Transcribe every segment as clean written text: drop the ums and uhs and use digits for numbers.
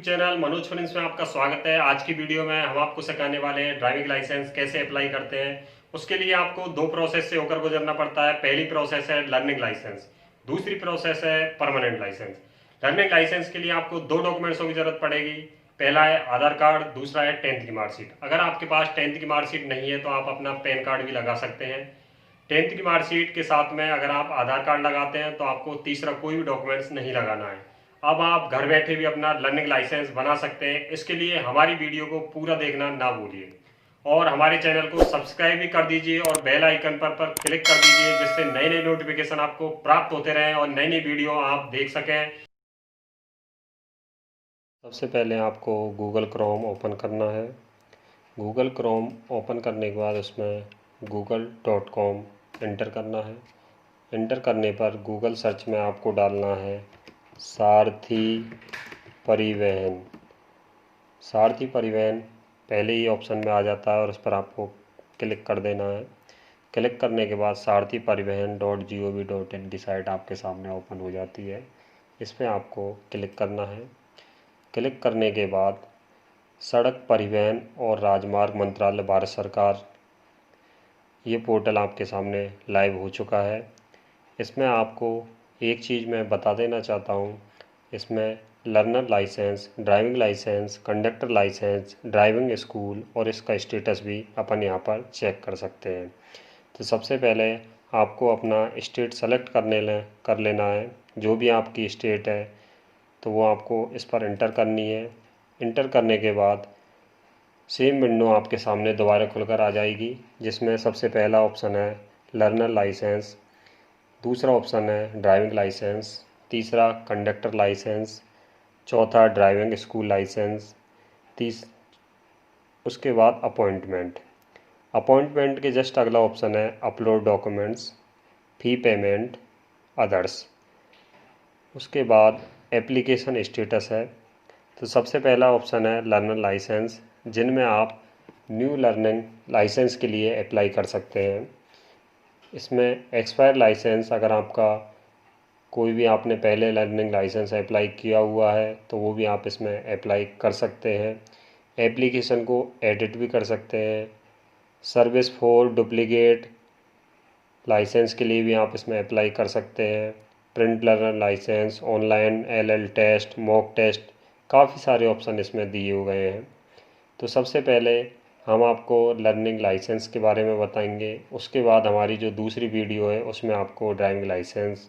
YouTube channel Manoj films में आपका स्वागत है। आज की वीडियो में हम आपको सिखाने वाले हैं ड्राइविंग लाइसेंस कैसे अप्लाई करते हैं। उसके लिए आपको दो प्रोसेस से होकर गुजरना पड़ता है। पहली प्रोसेस है लर्निंग लाइसेंस, दूसरी प्रोसेस है परमानेंट लाइसेंस। लर्निंग लाइसेंस के लिए आपको दो डॉक्यूमेंट्सों की जरूरत पड़ेगी। पहला है आधार कार्ड, दूसरा है 10th की मार्कशीट। अगर आपके पास 10th की मार्कशीट नहीं है तो आप अपना पैन कार्ड भी लगा सकते हैं। 10th की मार्कशीट के साथ में अगर आप आधार कार्ड लगाते हैं तो आपको तीसरा कोई भी डॉक्यूमेंट्स नहीं लगाना है। अब आप घर बैठे भी अपना लर्निंग लाइसेंस बना सकते हैं। इसके लिए हमारी वीडियो को पूरा देखना ना भूलिए और हमारे चैनल को सब्सक्राइब भी कर दीजिए और बेल आइकन पर क्लिक कर दीजिए, जिससे नए नए नोटिफिकेशन आपको प्राप्त होते रहें और नई नई वीडियो आप देख सकें। सबसे पहले आपको गूगल क्रोम ओपन करना है। गूगल क्रोम ओपन करने के बाद उसमें google.com एंटर करना है। एंटर करने पर गूगल सर्च में आपको डालना है सारथी परिवहन। सारथी परिवहन पहले ही ऑप्शन में आ जाता है और उस पर आपको क्लिक कर देना है। क्लिक करने के बाद सारथी परिवहन .gov.in की साइट आपके सामने ओपन हो जाती है। इस पर आपको क्लिक करना है। क्लिक करने के बाद सड़क परिवहन और राजमार्ग मंत्रालय भारत सरकार, ये पोर्टल आपके सामने लाइव हो चुका है। इसमें आपको एक चीज़ मैं बता देना चाहता हूँ, इसमें learner licence, driving licence, conductor licence, driving school और इसका स्टेटस भी अपन यहाँ पर चेक कर सकते हैं। तो सबसे पहले आपको अपना स्टेट सेलेक्ट कर लेना है। जो भी आपकी स्टेट है तो वो आपको इस पर इंटर करनी है। इंटर करने के बाद सेम विंडो आपके सामने दोबारा खुलकर आ जाएगी, जिसमें सबसे पहला ऑप्शन है लर्नर लाइसेंस, दूसरा ऑप्शन है ड्राइविंग लाइसेंस, तीसरा कंडक्टर लाइसेंस, चौथा ड्राइविंग स्कूल लाइसेंस, उसके बाद अपॉइंटमेंट। अपॉइंटमेंट के जस्ट अगला ऑप्शन है upload documents, fee payment, others. उसके बाद एप्लीकेशन स्टेटस है। तो सबसे पहला ऑप्शन है लर्नर लाइसेंस, जिनमें आप न्यू लर्निंग लाइसेंस के लिए अप्लाई कर सकते हैं। इसमें एक्सपायर लाइसेंस, अगर आपका कोई भी आपने पहले लर्निंग लाइसेंस अप्लाई किया हुआ है तो वो भी आप इसमें अप्लाई कर सकते हैं। एप्लीकेशन को एडिट भी कर सकते हैं। सर्विस फॉर डुप्लीकेट लाइसेंस के लिए भी आप इसमें अप्लाई कर सकते हैं। Print learner licence, online LL test, mock test, काफ़ी सारे ऑप्शन इसमें दिए हुए हैं। तो सबसे पहले हम आपको लर्निंग लाइसेंस के बारे में बताएंगे। उसके बाद हमारी जो दूसरी वीडियो है उसमें आपको ड्राइविंग लाइसेंस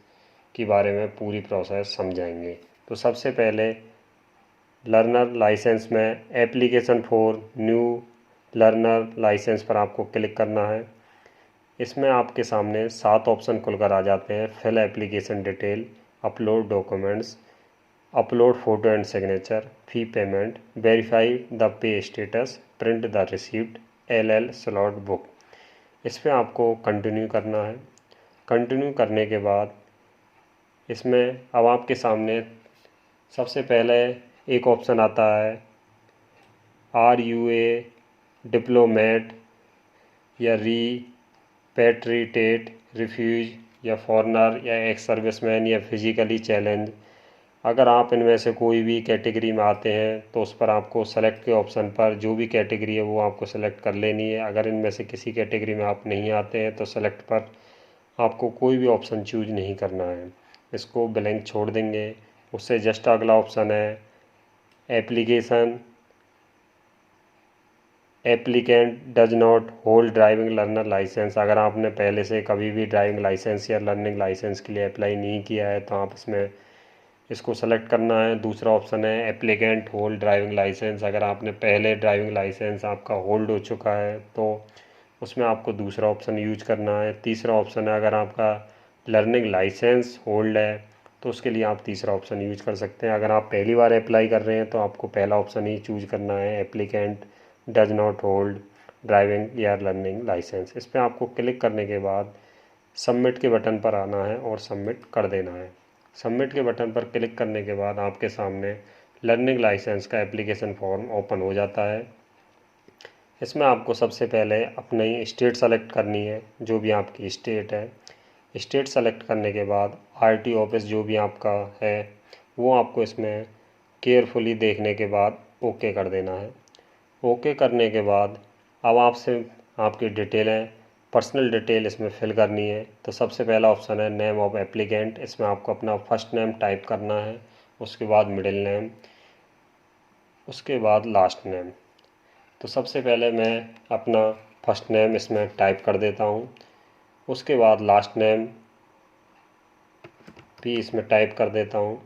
के बारे में पूरी प्रोसेस समझाएंगे। तो सबसे पहले लर्नर लाइसेंस में application for new learner licence पर आपको क्लिक करना है। इसमें आपके सामने 7 ऑप्शन खुलकर आ जाते हैं। Fill application detail, upload documents, upload photo and signature, fee payment, verify the pay status, print the receipt, LL slot book. इस पर आपको कंटिन्यू करना है। कंटिन्यू करने के बाद इसमें अब आपके सामने सबसे पहले एक ऑप्शन आता है RUA डिप्लोमेट या पैट्रिटेट, रिफ्यूज या फॉरनर या एक्स सर्विसमैन या फिजिकली चैलेंज। अगर आप इनमें से कोई भी कैटेगरी में आते हैं तो उस पर आपको सेलेक्ट के ऑप्शन पर जो भी कैटेगरी है वो आपको सेलेक्ट कर लेनी है। अगर इनमें से किसी कैटेगरी में आप नहीं आते हैं तो सेलेक्ट पर आपको कोई भी ऑप्शन चूज नहीं करना है, इसको ब्लैंक छोड़ देंगे। उससे जस्ट अगला ऑप्शन है application applicant does not hold driving learner licence. अगर आपने पहले से कभी भी ड्राइविंग लाइसेंस या लर्निंग लाइसेंस के लिए अप्लाई नहीं किया है तो आप इसमें इसको सेलेक्ट करना है। दूसरा ऑप्शन है एप्लीकेंट होल्ड ड्राइविंग लाइसेंस। अगर आपने पहले ड्राइविंग लाइसेंस आपका होल्ड हो चुका है तो उसमें आपको दूसरा ऑप्शन यूज करना है। तीसरा ऑप्शन है अगर आपका लर्निंग लाइसेंस होल्ड है तो उसके लिए आप तीसरा ऑप्शन यूज कर सकते हैं। अगर आप पहली बार अप्लाई कर रहे हैं तो आपको पहला ऑप्शन ही चूज करना है, applicant does not hold driving या लर्निंग लाइसेंस। इस पर आपको क्लिक करने के बाद सबमिट के बटन पर आना है और सबमिट कर देना है। सबमिट के बटन पर क्लिक करने के बाद आपके सामने लर्निंग लाइसेंस का एप्लीकेशन फॉर्म ओपन हो जाता है। इसमें आपको सबसे पहले अपनी स्टेट सेलेक्ट करनी है, जो भी आपकी स्टेट है। स्टेट सेलेक्ट करने के बाद RTO ऑफिस जो भी आपका है वो आपको इसमें केयरफुली देखने के बाद ओके कर देना है। ओके करने के बाद अब आपसे आपकी डिटेलें, पर्सनल डिटेल इसमें फिल करनी है। तो सबसे पहला ऑप्शन है नेम ऑफ एप्लीकेंट। इसमें आपको अपना फर्स्ट नेम टाइप करना है, उसके बाद मिडिल नेम, उसके बाद लास्ट नेम। तो सबसे पहले मैं अपना फर्स्ट नेम इसमें टाइप कर देता हूँ, उसके बाद लास्ट नेम भी इसमें टाइप कर देता हूँ।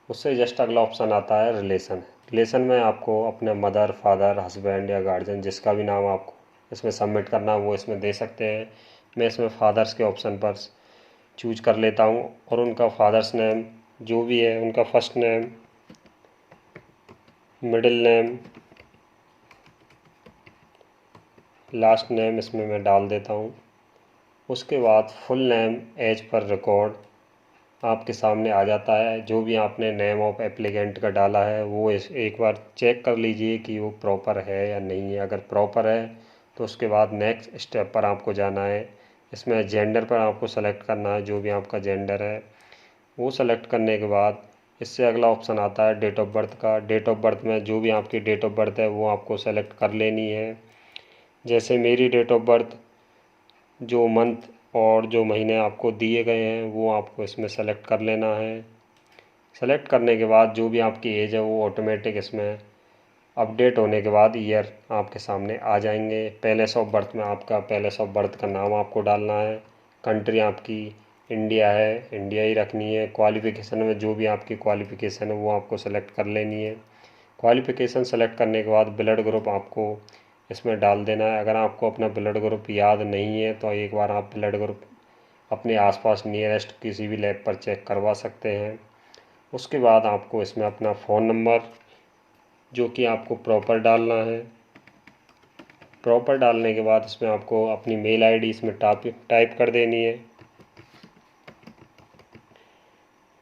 उससे जस्ट अगला ऑप्शन आता है रिलेशन। रिलेशन में आपको अपने मदर, फादर, हस्बैंड या गार्जियन जिसका भी नाम आपको इसमें सबमिट करना है वो इसमें दे सकते हैं। मैं इसमें फादर्स के ऑप्शन पर चूज कर लेता हूँ और उनका फादर्स नेम जो भी है, उनका first name, middle name, last name इसमें मैं डाल देता हूँ। उसके बाद full name as per record आपके सामने आ जाता है। जो भी आपने नेम ऑफ एप्लीकेंट का डाला है वो एक बार चेक कर लीजिए कि वो प्रॉपर है या नहीं है। अगर प्रॉपर है तो उसके बाद नेक्स्ट स्टेप पर आपको जाना है। इसमें जेंडर पर आपको सेलेक्ट करना है, जो भी आपका जेंडर है वो सेलेक्ट करने के बाद इससे अगला ऑप्शन आता है डेट ऑफ बर्थ का। डेट ऑफ बर्थ में जो भी आपकी डेट ऑफ बर्थ है वो आपको सेलेक्ट कर लेनी है। जैसे मेरी डेट ऑफ बर्थ, जो मंथ और जो महीने आपको दिए गए हैं वो आपको इसमें सेलेक्ट कर लेना है। सेलेक्ट करने के बाद जो भी आपकी एज है वो ऑटोमेटिक इसमें अपडेट होने के बाद ईयर आपके सामने आ जाएंगे। पैलेस ऑफ बर्थ में आपका पैलेस ऑफ बर्थ का नाम आपको डालना है। कंट्री आपकी इंडिया है, इंडिया ही रखनी है। क्वालिफ़िकेशन में जो भी आपकी क्वालिफ़िकेशन है वो आपको सेलेक्ट कर लेनी है। क्वालिफ़िकेशन सेलेक्ट करने के बाद ब्लड ग्रुप आपको इसमें डाल देना है। अगर आपको अपना ब्लड ग्रुप याद नहीं है तो एक बार आप ब्लड ग्रुप अपने आसपास नियरेस्ट किसी भी लैब पर चेक करवा सकते हैं। उसके बाद आपको इसमें अपना फ़ोन नंबर जो कि आपको प्रॉपर डालना है। प्रॉपर डालने के बाद इसमें आपको अपनी मेल आईडी इसमें टाइप कर देनी है।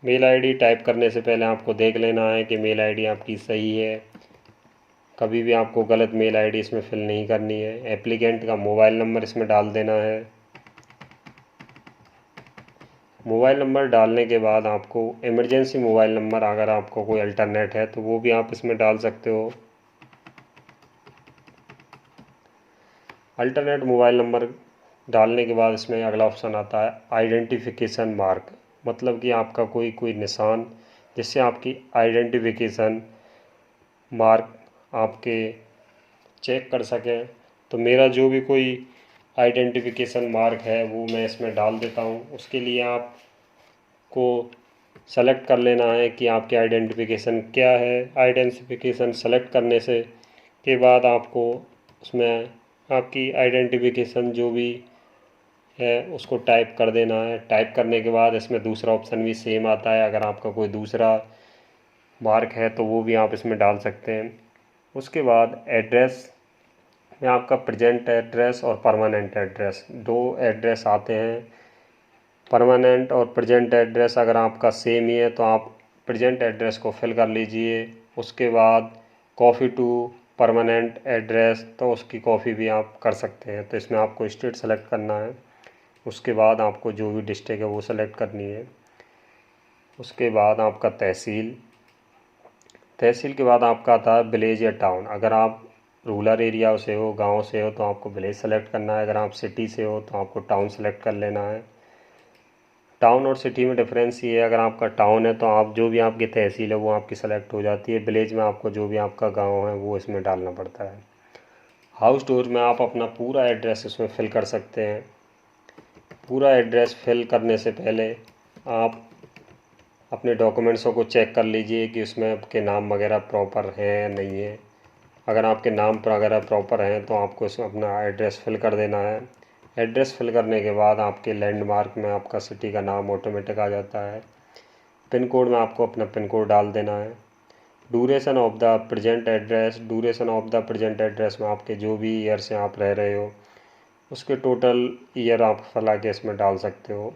मेल आईडी टाइप करने से पहले आपको देख लेना है कि मेल आईडी आपकी सही है। कभी भी आपको गलत मेल आईडी इसमें फिल नहीं करनी है। एप्लीकेंट का मोबाइल नंबर इसमें डाल देना है। मोबाइल नंबर डालने के बाद आपको इमरजेंसी मोबाइल नंबर, अगर आपको कोई अल्टरनेट है तो वो भी आप इसमें डाल सकते हो। अल्टरनेट मोबाइल नंबर डालने के बाद इसमें अगला ऑप्शन आता है आइडेंटिफिकेशन मार्क, मतलब कि आपका कोई निशान जिससे आपकी आइडेंटिफिकेशन मार्क आपके चेक कर सकें। तो मेरा जो भी कोई आइडेंटिफिकेशन मार्क है वो मैं इसमें डाल देता हूँ। उसके लिए आपको सेलेक्ट कर लेना है कि आपकी आइडेंटिफिकेशन क्या है। आइडेंटिफिकेशन सेलेक्ट करने से के बाद आपको उसमें आपकी आइडेंटिफिकेशन जो भी है उसको टाइप कर देना है। टाइप करने के बाद इसमें दूसरा ऑप्शन भी सेम आता है। अगर आपका कोई दूसरा मार्क है तो वो भी आप इसमें डाल सकते हैं। उसके बाद एड्रेस में आपका प्रेजेंट एड्रेस और परमानेंट एड्रेस, दो एड्रेस आते हैं। परमानेंट और प्रेजेंट एड्रेस अगर आपका सेम ही है तो आप प्रेजेंट एड्रेस को फिल कर लीजिए। उसके बाद कॉपी टू परमानेंट एड्रेस, तो उसकी कॉपी भी आप कर सकते हैं। तो इसमें आपको स्टेट सेलेक्ट करना है। उसके बाद आपको जो भी डिस्ट्रिक्ट है वो सेलेक्ट करनी है। उसके बाद आपका तहसील, तहसील के बाद आपका आता है विलेज या टाउन। अगर आप रूरल एरिया से हो, गांव से हो, तो आपको विलेज सेलेक्ट करना है। अगर आप सिटी से हो तो आपको टाउन सेलेक्ट कर लेना है। टाउन और सिटी में डिफरेंस ये है, अगर आपका टाउन है तो आप जो भी आपकी तहसील है वो आपकी सेलेक्ट हो जाती है। विलेज में आपको जो भी आपका गांव है वो इसमें डालना पड़ता है। हाउस डोर में आप अपना पूरा एड्रेस इसमें फिल कर सकते हैं। पूरा एड्रेस फिल करने से पहले आप अपने डॉक्यूमेंट्सों को चेक कर लीजिए कि उसमें आपके नाम वगैरह प्रॉपर हैं या नहीं है। अगर आपके नाम पर वगैरह प्रॉपर हैं तो आपको इसमें अपना एड्रेस फिल कर देना है। एड्रेस फिल करने के बाद आपके लैंडमार्क में आपका सिटी का नाम ऑटोमेटिक आ जाता है। पिन कोड में आपको अपना पिन कोड डाल देना है। Duration of the present address, duration of the present address में आपके जो भी ईयर से आप रह रहे हो उसके टोटल ईयर आप फैला के इसमें डाल सकते हो।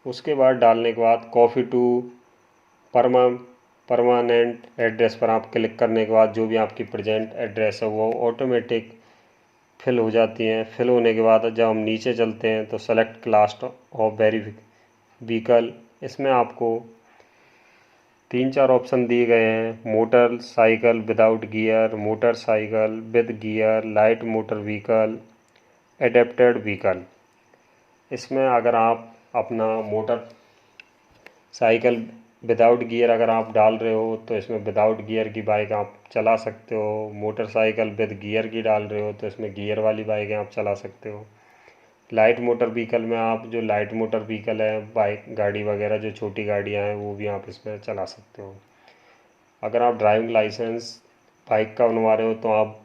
उसके बाद डालने के बाद कॉपी टू परमानेंट एड्रेस पर आप क्लिक करने के बाद जो भी आपकी प्रेजेंट एड्रेस है वो ऑटोमेटिक फिल हो जाती हैं। फिल होने के बाद जब हम नीचे चलते हैं तो सेलेक्ट क्लास ऑफ व्हीकल, इसमें आपको 3-4 ऑप्शन दिए गए हैं, motor cycle without gear, motor cycle with gear, light motor vehicle, adapted vehicle. इसमें अगर आप अपना मोटर साइकिल विदाउट गियर अगर आप डाल रहे हो तो इसमें विदाउट गियर की बाइक आप चला सकते हो। मोटरसाइकिल विद गियर की डाल रहे हो तो इसमें गियर वाली बाइकें आप चला सकते हो। लाइट मोटर व्हीकल में आप जो लाइट मोटर व्हीकल है, बाइक गाड़ी वगैरह जो छोटी गाड़ियाँ हैं वो भी आप इसमें चला सकते हो। अगर आप ड्राइविंग लाइसेंस बाइक का बनवा रहे हो तो आप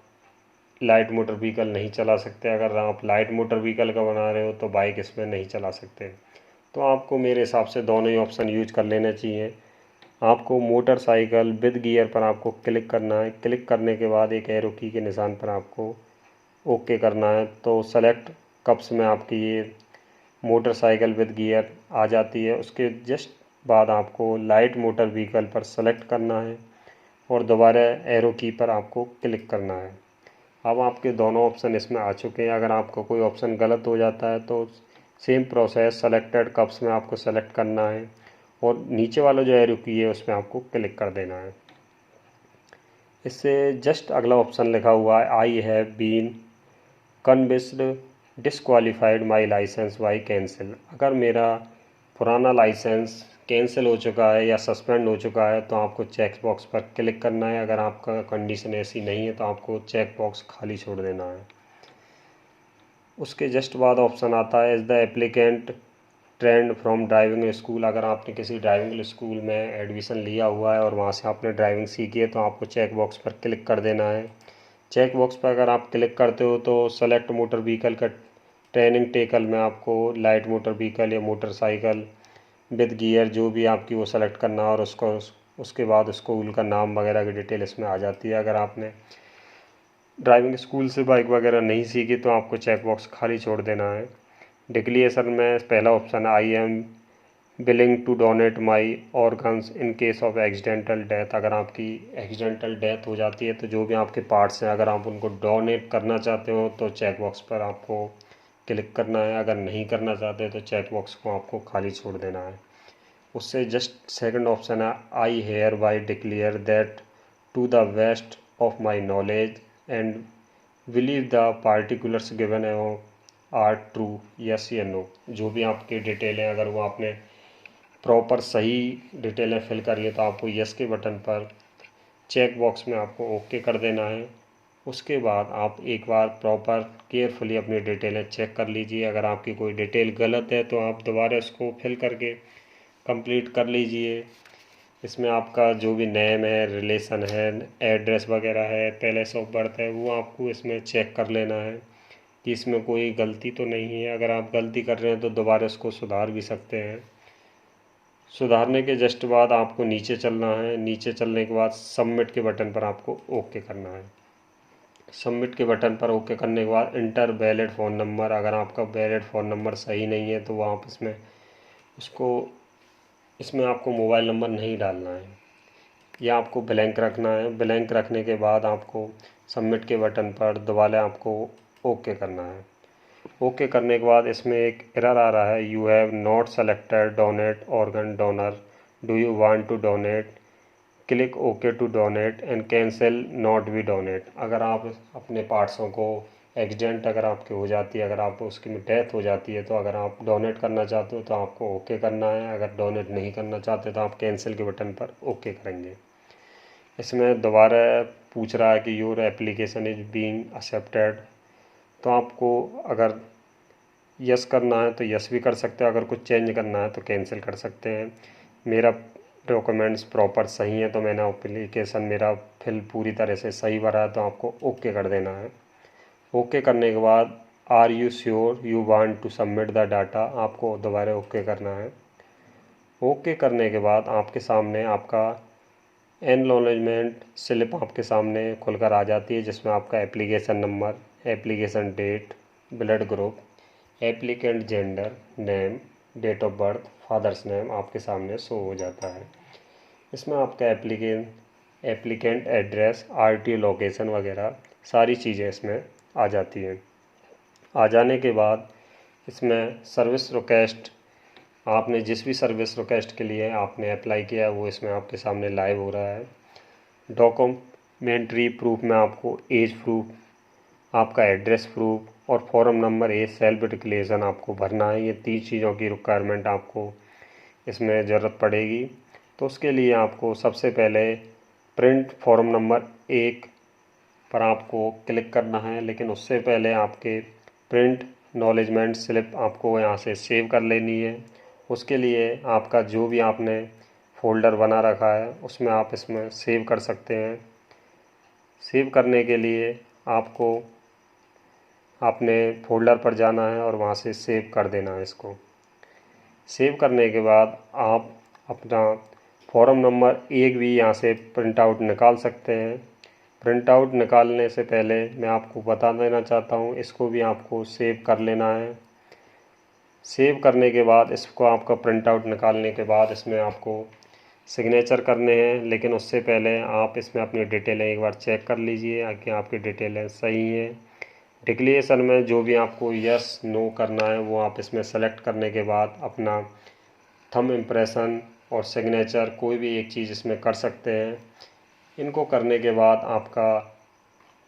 लाइट मोटर व्हीकल नहीं चला सकते। अगर आप लाइट मोटर व्हीकल का बना रहे हो तो बाइक इसमें नहीं चला सकते। तो आपको मेरे हिसाब से दोनों ही ऑप्शन यूज कर लेने चाहिए। आपको मोटरसाइकिल विद गियर पर आपको क्लिक करना है। क्लिक करने के बाद एक एरो की के निशान पर आपको ओके करना है। तो सेलेक्ट कप्स में आपकी ये मोटरसाइकिल विद गियर आ जाती है। उसके जस्ट बाद आपको लाइट मोटर व्हीकल पर सेलेक्ट करना है और दोबारा एरो की पर आपको क्लिक करना है। अब आपके दोनों ऑप्शन इसमें आ चुके हैं। अगर आपका कोई ऑप्शन गलत हो जाता है तो सेम प्रोसेस सेलेक्टेड कप्स में आपको सेलेक्ट करना है और नीचे वाला जो एरो की है उसमें आपको क्लिक कर देना है। इससे जस्ट अगला ऑप्शन लिखा हुआ है, I have been convinced disqualified my licence by cancel. अगर मेरा पुराना लाइसेंस कैंसिल हो चुका है या सस्पेंड हो चुका है तो आपको चेक बॉक्स पर क्लिक करना है। अगर आपका कंडीशन ऐसी नहीं है तो आपको चेक बॉक्स खाली छोड़ देना है। उसके जस्ट बाद ऑप्शन आता है, is the applicant trend from driving school. अगर आपने किसी ड्राइविंग स्कूल में एडमिशन लिया हुआ है और वहाँ से आपने ड्राइविंग सीखी है तो आपको चेक बॉक्स पर क्लिक कर देना है। चेक बॉक्स पर अगर आप क्लिक करते हो तो सेलेक्ट मोटर व्हीकल का ट्रेनिंग टेकल में आपको लाइट मोटर व्हीकल या मोटरसाइकिल विद गियर जो भी आपकी वो सेलेक्ट करना और उसके बाद स्कूल का नाम वगैरह की डिटेल इसमें आ जाती है। अगर आपने ड्राइविंग स्कूल से बाइक वगैरह नहीं सीखी तो आपको चेक बॉक्स खाली छोड़ देना है। डिक्लेरेशन में पहला ऑप्शन है, I am willing to donate my organs in case of accidental death. अगर आपकी एक्सीडेंटल डेथ हो जाती है तो जो भी आपके पार्ट्स हैं अगर आप उनको डोनेट करना चाहते हो तो चेक बॉक्स पर आपको क्लिक करना है। अगर नहीं करना चाहते तो चेक बॉक्स को आपको खाली छोड़ देना है। उससे जस्ट सेकंड ऑप्शन है, I hereby declare that to the best of my knowledge and believe the particulars given are true, yes या नो। जो भी आपकी डिटेल है अगर वो आपने प्रॉपर सही डिटेलें फिल करी है तो आपको यस के बटन पर चेक बॉक्स में आपको ओके कर देना है। उसके बाद आप एक बार प्रॉपर केयरफुली अपनी डिटेलें चेक कर लीजिए। अगर आपकी कोई डिटेल गलत है तो आप दोबारा इसको फिल करके कंप्लीट कर लीजिए। इसमें आपका जो भी नेम है, रिलेशन है, एड्रेस वगैरह है, प्लेस ऑफ बर्थ है, वो आपको इसमें चेक कर लेना है कि इसमें कोई गलती तो नहीं है। अगर आप गलती कर रहे हैं तो दोबारा इसको सुधार भी सकते हैं। सुधारने के जस्ट बाद आपको नीचे चलना है। नीचे चलने के बाद सबमिट के बटन पर आपको ओके करना है। सबमिट के बटन पर ओके करने के बाद इंटर वैलिड फ़ोन नंबर। अगर आपका वैलिड फ़ोन नंबर सही नहीं है तो वो आप इसमें आपको मोबाइल नंबर नहीं डालना है या आपको ब्लैंक रखना है। ब्लैंक रखने के बाद आपको सबमिट के बटन पर दोबारा आपको ओके करना है। ओके करने के बाद इसमें एक एरर आ रहा है, you have not selected donate organ donor, do you want to donate, click okay to donate and cancel not be donate. अगर आप अपने पार्ट्सों को एक्सीडेंट अगर आपकी हो जाती है, अगर आप उसकी डेथ हो जाती है तो अगर आप डोनेट करना चाहते हो तो आपको ओके करना है। अगर डोनेट नहीं करना चाहते तो आप कैंसिल के बटन पर ओके करेंगे। इसमें दोबारा पूछ रहा है कि your application is being accepted. तो आपको अगर यस करना है तो यस भी कर सकते हैं, अगर कुछ चेंज करना है तो कैंसिल कर सकते हैं। मेरा डॉक्यूमेंट्स प्रॉपर सही है तो मैंने एप्लीकेशन मेरा फिल पूरी तरह से सही भरा है तो आपको ओके कर देना है। ओके करने के बाद are you sure you want to submit the data, आपको दोबारा ओके करना है। ओके करने के बाद आपके सामने आपका एनरोलमेंट स्लिप आपके सामने खुलकर आ जाती है जिसमें आपका application number, application date, blood group, applicant gender, name, date of birth, father's name आपके सामने शो हो जाता है। इसमें आपका एप्लीकेंट एड्रेस, आरटीओ लोकेशन वगैरह सारी चीज़ें इसमें आ जाती हैं। आ जाने के बाद इसमें सर्विस रिक्वेस्ट आपने जिस भी सर्विस रिक्वेस्ट के लिए आपने अप्लाई किया है वो इसमें आपके सामने लाइव हो रहा है। डॉक्यूमेंट्री प्रूफ में आपको एज प्रूफ, आपका एड्रेस प्रूफ और form number A self declaration आपको भरना है। ये 3 चीज़ों की रिक्वायरमेंट आपको इसमें ज़रूरत पड़ेगी। तो उसके लिए आपको सबसे पहले प्रिंट फॉर्म नंबर 1 पर आपको क्लिक करना है, लेकिन उससे पहले आपके प्रिंट नॉलेजमेंट स्लिप आपको यहाँ से सेव कर लेनी है। उसके लिए आपका जो भी आपने फ़ोल्डर बना रखा है उसमें आप इसमें सेव कर सकते हैं। सेव करने के लिए आपको अपने फ़ोल्डर पर जाना है और वहाँ से सेव कर देना है इसको। सेव करने के बाद आप अपना फॉर्म नंबर 1 भी यहाँ से प्रिंट आउट निकाल सकते हैं। प्रिंट आउट निकालने से पहले मैं आपको बता देना चाहता हूँ, इसको भी आपको सेव कर लेना है। सेव करने के बाद इसको आपका प्रिंट आउट निकालने के बाद इसमें आपको सिग्नेचर करने हैं, लेकिन उससे पहले आप इसमें अपनी डिटेलें एक बार चेक कर लीजिए कि आपकी डिटेलें सही हैं। डिक्लेरेशन में जो भी आपको यस नो करना है वो आप इसमें सेलेक्ट करने के बाद अपना थंब इम्प्रेशन और सिग्नेचर कोई भी एक चीज़ इसमें कर सकते हैं। इनको करने के बाद आपका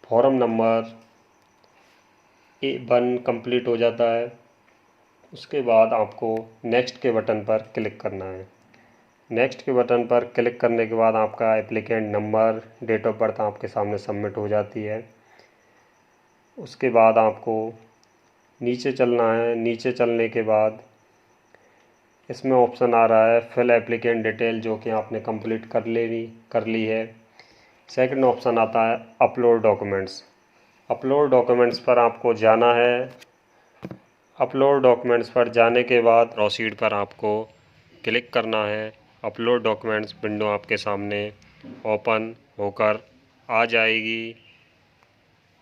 फॉर्म नंबर 1 कंप्लीट हो जाता है। उसके बाद आपको नेक्स्ट के बटन पर क्लिक करना है। नेक्स्ट के बटन पर क्लिक करने के बाद आपका applicant number, date of birth आपके सामने सबमिट हो जाती है। उसके बाद आपको नीचे चलना है। नीचे चलने के बाद इसमें ऑप्शन आ रहा है फिल एप्लीकेंट डिटेल, जो कि आपने कंप्लीट कर ली है। सेकंड ऑप्शन आता है अपलोड डॉक्यूमेंट्स। अपलोड डॉक्यूमेंट्स पर आपको जाना है। अपलोड डॉक्यूमेंट्स पर जाने के बाद प्रोसीड पर आपको क्लिक करना है। अपलोड डॉक्यूमेंट्स विंडो आपके सामने ओपन होकर आ जाएगी।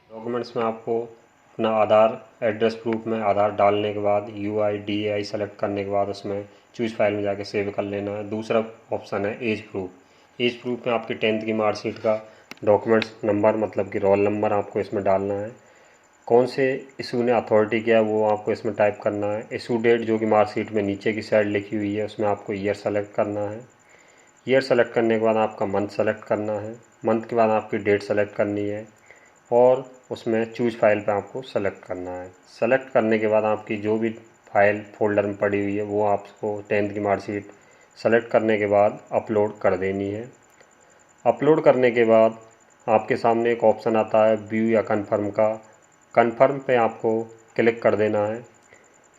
डॉक्यूमेंट्स में आपको अपना आधार, एड्रेस प्रूफ में आधार डालने के बाद UIDAI सेलेक्ट करने के बाद उसमें चूज़ फाइल में जाके सेव कर लेना है। दूसरा ऑप्शन है एज प्रूफ। एज प्रूफ में आपकी 10th की मार्कशीट का डॉक्यूमेंट्स नंबर, मतलब कि रोल नंबर आपको इसमें डालना है। कौन से इशू ने अथॉरिटी किया वो आपको इसमें टाइप करना है। इशू डेट जो कि मार्कशीट में नीचे की साइड लिखी हुई है उसमें आपको ईयर सेलेक्ट करना है। ईयर सेलेक्ट करने के बाद आपका मंथ सेलेक्ट करना है। मंथ के बाद आपकी डेट सेलेक्ट करनी है और उसमें चूज़ फाइल पे आपको सेलेक्ट करना है। सेलेक्ट करने के बाद आपकी जो भी फाइल फोल्डर में पड़ी हुई है वो आपको 10th की मार्कशीट सेलेक्ट करने के बाद अपलोड कर देनी है। अपलोड करने के बाद आपके सामने एक ऑप्शन आता है व्यू या कन्फर्म का। कन्फर्म पे आपको क्लिक कर देना है।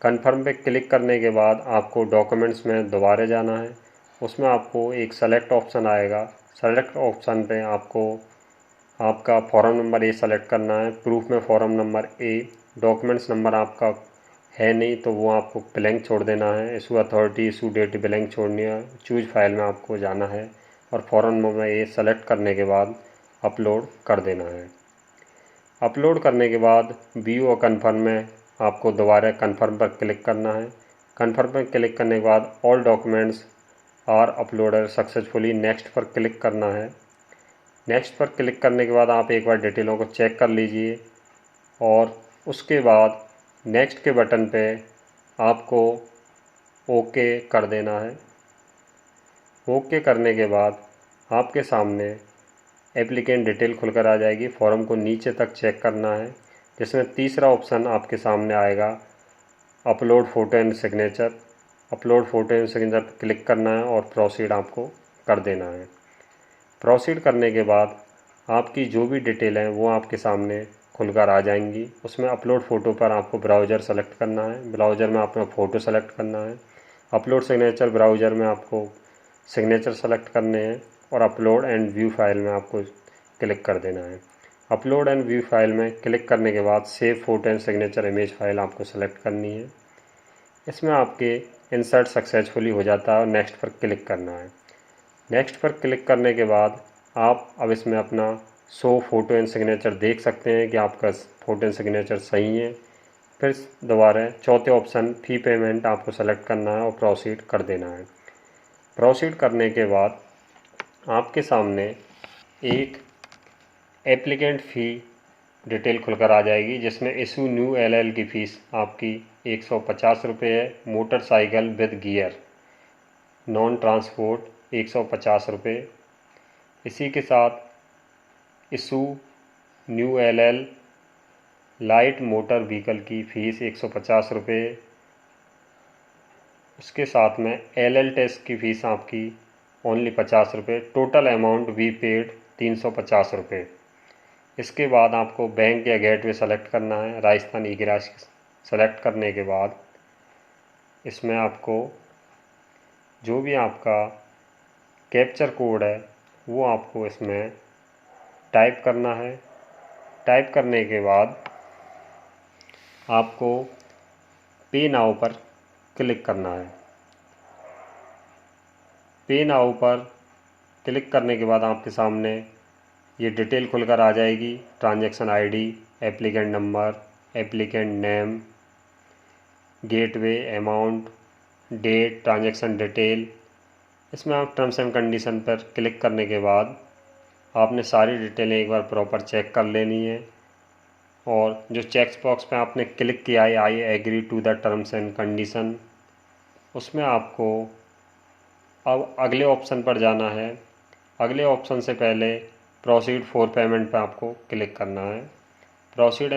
कन्फर्म पे क्लिक करने के बाद आपको डॉक्यूमेंट्स में दोबारा जाना है। उसमें आपको एक सेलेक्ट ऑप्शन आएगा। सेलेक्ट ऑप्शन पे आपको आपका फॉर्म नंबर ए सेलेक्ट करना है। प्रूफ में form number A, documents number आपका है नहीं तो वो आपको ब्लैंक छोड़ देना है। Issue authority, issue date blank छोड़नी है। चूज फाइल में आपको जाना है और फॉर्म नंबर ए सेलेक्ट करने के बाद अपलोड कर देना है। अपलोड करने के बाद व्यू और कन्फर्म में आपको दोबारा कन्फर्म पर क्लिक करना है। कन्फर्म पर क्लिक करने के बाद all documents are uploaded successfully, next पर क्लिक करना है। नेक्स्ट पर क्लिक करने के बाद आप एक बार डिटेलों को चेक कर लीजिए और उसके बाद नेक्स्ट के बटन पे आपको ओके कर देना है। ओके करने के बाद आपके सामने एप्लीकेंट डिटेल खुलकर आ जाएगी। फॉर्म को नीचे तक चेक करना है, जिसमें तीसरा ऑप्शन आपके सामने आएगा upload photo and signature. Upload photo and signature पर क्लिक करना है और प्रोसीड आपको कर देना है। प्रोसीड करने के बाद आपकी जो भी डिटेल है वो आपके सामने खुलकर आ जाएंगी। उसमें अपलोड फ़ोटो पर आपको ब्राउज़र सेलेक्ट करना है। ब्राउज़र में अपना फ़ोटो सेलेक्ट करना है। अपलोड सिग्नेचर, ब्राउज़र में आपको सिग्नेचर सेलेक्ट करने हैं और अपलोड एंड व्यू फाइल में आपको क्लिक कर देना है। अपलोड एंड व्यू फाइल में क्लिक करने के बाद save photo and signature image file आपको सेलेक्ट करनी है। इसमें आपके इंसर्ट सक्सेसफुली हो जाता है और नेक्स्ट पर क्लिक करना है। नेक्स्ट पर क्लिक करने के बाद आप अब इसमें अपना शो फ़ोटो एंड सिग्नेचर देख सकते हैं कि आपका फ़ोटो एंड सिग्नेचर सही है। फिर दोबारा चौथे ऑप्शन फ़ी पेमेंट आपको सेलेक्ट करना है और प्रोसीड कर देना है। प्रोसीड करने के बाद आपके सामने एक एप्लीकेंट फ़ी डिटेल खुलकर आ जाएगी, जिसमें इशू न्यू LL की फ़ीस आपकी 150 रुपये है। Motorcycle with gear non transport 150 रुपये। इसी के साथ issue new LL light motor vehicle की फ़ीस 150 रुपये। उसके साथ में LL टेस्ट की फ़ीस आपकी ओनली 50 रुपये। टोटल अमाउंट वी पेड 350 रुपये। इसके बाद आपको बैंक या गेटवे सेलेक्ट करना है। राजस्थान ई-ग्रास सेलेक्ट करने के बाद इसमें आपको जो भी आपका कैप्चर कोड है वो आपको इसमें टाइप करना है। टाइप करने के बाद आपको पे नाउ पर क्लिक करना है। पे नाउ पर क्लिक करने के बाद आपके सामने ये डिटेल खुलकर आ जाएगी। Transaction ID, applicant number, applicant name, gateway, amount, date, transaction detail. इसमें आप टर्म्स एंड कंडीशन पर क्लिक करने के बाद आपने सारी डिटेलें एक बार प्रॉपर चेक कर लेनी है। और जो चेक बॉक्स पे आपने क्लिक किया है I agree to the terms and condition, उसमें आपको अब अगले ऑप्शन पर जाना है। अगले ऑप्शन से पहले प्रोसीड फॉर पेमेंट पर आपको क्लिक करना है। प्रोसीड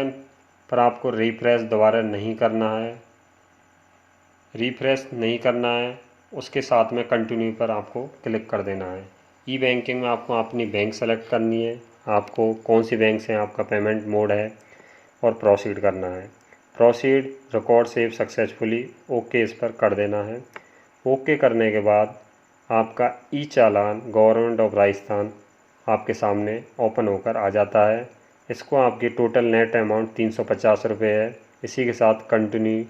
पर आपको रिफ्रेश दोबारा नहीं करना है। रिफ्रेश नहीं करना है, उसके साथ में कंटिन्यू पर आपको क्लिक कर देना है। ई बैंकिंग में आपको अपनी बैंक सेलेक्ट करनी है, आपको कौन सी बैंक से आपका पेमेंट मोड है, और प्रोसीड करना है। Proceed record save successfully, okay इस पर कर देना है। ओके करने के बाद आपका ई चालान गवर्नमेंट ऑफ राजस्थान आपके सामने ओपन होकर आ जाता है। इसको आपकी टोटल नेट अमाउंट 350 रुपये है। इसी के साथ कंटिन्यू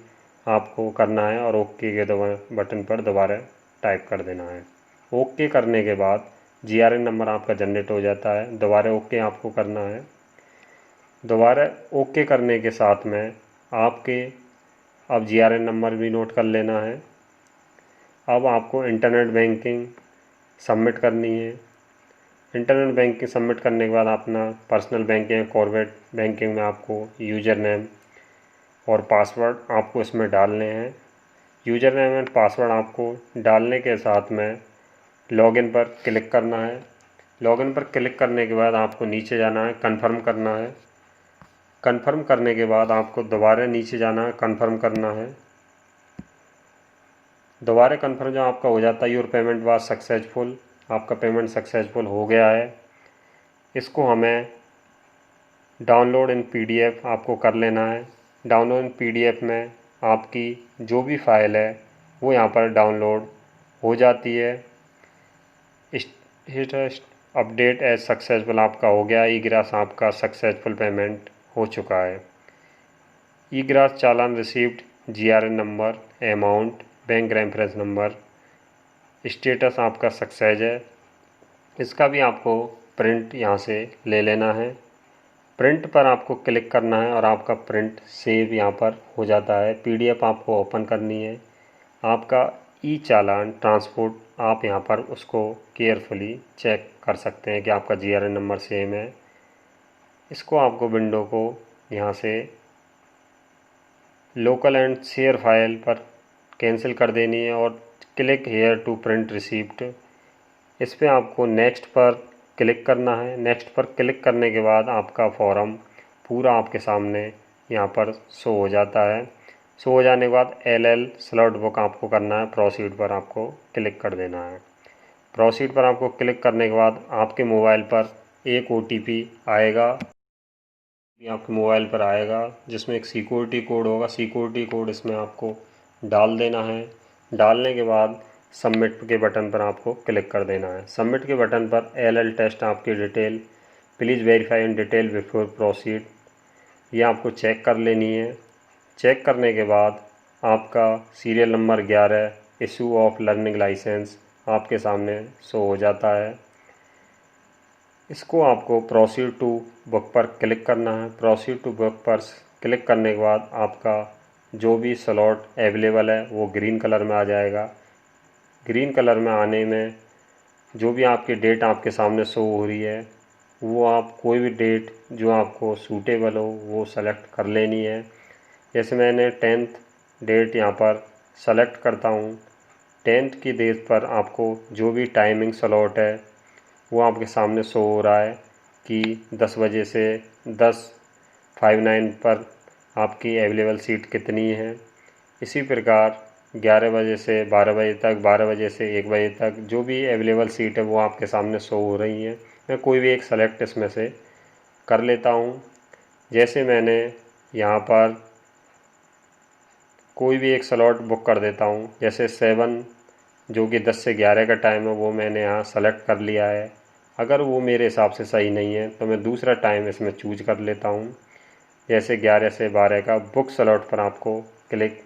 आपको करना है और ओके के बटन पर दोबारा टाइप कर देना है। ओके करने के बाद GRN नंबर आपका जनरेट हो जाता है। दोबारा ओके आपको करना है। दोबारा ओके करने के साथ में आपके अब GRN नंबर भी नोट कर लेना है। अब आपको इंटरनेट बैंकिंग सबमिट करनी है। इंटरनेट बैंकिंग सबमिट करने के बाद अपना पर्सनल बैंकिंग, कॉर्पोरेट बैंकिंग में आपको यूज़र नेम और पासवर्ड आपको इसमें डालने हैं। यूज़र नेम एंड पासवर्ड आपको डालने के साथ में लॉगिन पर क्लिक करना है। लॉगिन पर क्लिक करने के बाद आपको नीचे जाना है, कन्फर्म करना है। कन्फर्म करने के बाद आपको दोबारा नीचे जाना है, कन्फर्म करना है। दोबारा कन्फर्म जब आपका हो जाता है, योर पेमेंट वाज सक्सेसफुल, आपका पेमेंट सक्सेसफुल हो गया है। इसको हमें डाउनलोड इन PDF आपको कर लेना है। डाउनलोड इन PDF में आपकी जो भी फाइल है वो यहाँ पर डाउनलोड हो जाती है। अपडेट एज सक्सेसफुल आपका हो गया। ई-ग्रास आपका सक्सेसफुल पेमेंट हो चुका है। EGRAS challan received, GRN number, amount, bank reference number, status आपका सक्सेस है। इसका भी आपको प्रिंट यहाँ से ले लेना है। प्रिंट पर आपको क्लिक करना है और आपका प्रिंट सेव यहाँ पर हो जाता है। PDF आपको ओपन करनी है। आपका ई चालान ट्रांसपोर्ट आप यहाँ पर उसको केयरफुली चेक कर सकते हैं कि आपका GRN नंबर सेम है। इसको आपको विंडो को यहाँ से लोकल एंड शेयर फाइल पर कैंसिल कर देनी है और click here to print receipt, इस पर आपको नेक्स्ट पर क्लिक करना है। नेक्स्ट पर क्लिक करने के बाद आपका फॉर्म पूरा आपके सामने यहाँ पर शो हो जाता है। शो हो जाने के बाद LL स्लॉट बुक आपको करना है। प्रोसीड पर आपको क्लिक कर देना है। प्रोसीड पर आपको क्लिक करने के बाद आपके मोबाइल पर एक OTP आएगा। आपके मोबाइल पर आएगा जिसमें एक सिक्योरिटी कोड होगा। सिक्योरिटी कोड इसमें आपको डाल देना है। डालने के बाद सबमिट के बटन पर आपको क्लिक कर देना है। सबमिट के बटन पर LL टेस्ट आपकी detail, please verify in detail before proceed, ये आपको चेक कर लेनी है। चेक करने के बाद आपका serial number 11 issue of learning license आपके सामने शो हो जाता है। इसको आपको प्रोसीड टू बुक पर क्लिक करना है। प्रोसीड टू बुक पर क्लिक करने के बाद आपका जो भी स्लॉट अवेलेबल है वो ग्रीन कलर में आ जाएगा। ग्रीन कलर में आने में जो भी आपकी डेट आपके सामने शो हो रही है वो आप कोई भी डेट जो आपको सूटेबल हो वो सेलेक्ट कर लेनी है। जैसे मैंने 10th डेट यहाँ पर सेलेक्ट करता हूँ। 10th की डेट पर आपको जो भी टाइमिंग स्लॉट है वो आपके सामने शो हो रहा है कि 10 बजे से 10:59 पर आपकी अवेलेबल सीट कितनी है। इसी प्रकार 11 बजे से 12 बजे तक, 12 बजे से 1 बजे तक जो भी अवेलेबल सीट है वो आपके सामने शो हो रही हैं। मैं कोई भी एक सेलेक्ट इसमें से कर लेता हूँ। जैसे मैंने यहाँ पर कोई भी एक स्लॉट बुक कर देता हूँ, जैसे 7 जो कि 10 से 11 का टाइम है वो मैंने यहाँ सेलेक्ट कर लिया है। अगर वो मेरे हिसाब से सही नहीं है तो मैं दूसरा टाइम इसमें चूज कर लेता हूँ। जैसे 11 से 12 का बुक स्लॉट पर आपको क्लिक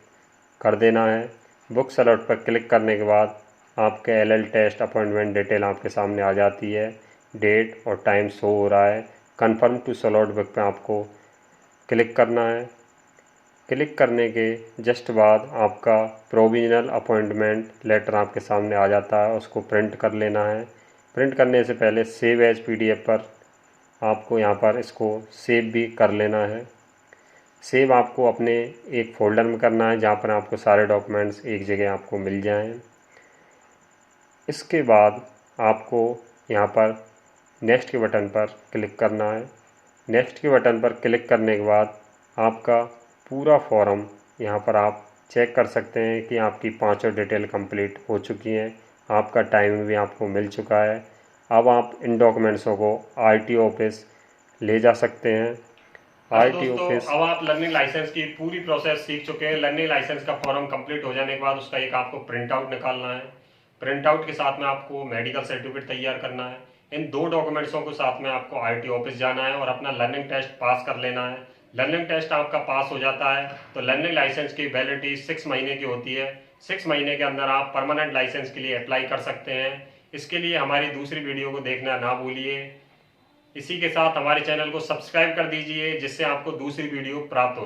कर देना है। बुक स्लॉट पर क्लिक करने के बाद आपके LL टेस्ट अपॉइंटमेंट डिटेल आपके सामने आ जाती है। डेट और टाइम शो हो रहा है। कन्फर्म टू स्लॉट बुक पे आपको क्लिक करना है। क्लिक करने के जस्ट बाद आपका प्रोविजनल अपॉइंटमेंट लेटर आपके सामने आ जाता है, उसको प्रिंट कर लेना है। प्रिंट करने से पहले सेव एज PDF पर आपको यहाँ पर इसको सेव भी कर लेना है। सेव आपको अपने एक फ़ोल्डर में करना है जहाँ पर आपको सारे डॉक्यूमेंट्स एक जगह आपको मिल जाएं। इसके बाद आपको यहाँ पर नेक्स्ट के बटन पर क्लिक करना है। नेक्स्ट के बटन पर क्लिक करने के बाद आपका पूरा फॉर्म यहाँ पर आप चेक कर सकते हैं कि आपकी पांचों डिटेल कंप्लीट हो चुकी हैं। आपका टाइम भी आपको मिल चुका है। अब आप इन डॉक्यूमेंट्सों को RTO ऑफिस ले जा सकते हैं। RTO ऑफिस अब आप लर्निंग लाइसेंस की पूरी प्रोसेस सीख चुके हैं। लर्निंग लाइसेंस का फॉर्म कंप्लीट हो जाने के बाद उसका एक आपको प्रिंट आउट निकालना है। प्रिंट आउट के साथ में आपको मेडिकल सर्टिफिकेट तैयार करना है। इन 2 डॉक्यूमेंट्सों को साथ में आपको RTO ऑफिस जाना है और अपना लर्निंग टेस्ट पास कर लेना है। लर्निंग टेस्ट आपका पास हो जाता है तो लर्निंग लाइसेंस की वैलिडिटी 6 महीने की होती है। 6 महीने के अंदर आप परमानेंट लाइसेंस के लिए अप्लाई कर सकते हैं। इसके लिए हमारी दूसरी वीडियो को देखना ना भूलिए। इसी के साथ हमारे चैनल को सब्सक्राइब कर दीजिए जिससे आपको दूसरी वीडियो प्राप्त हो सके।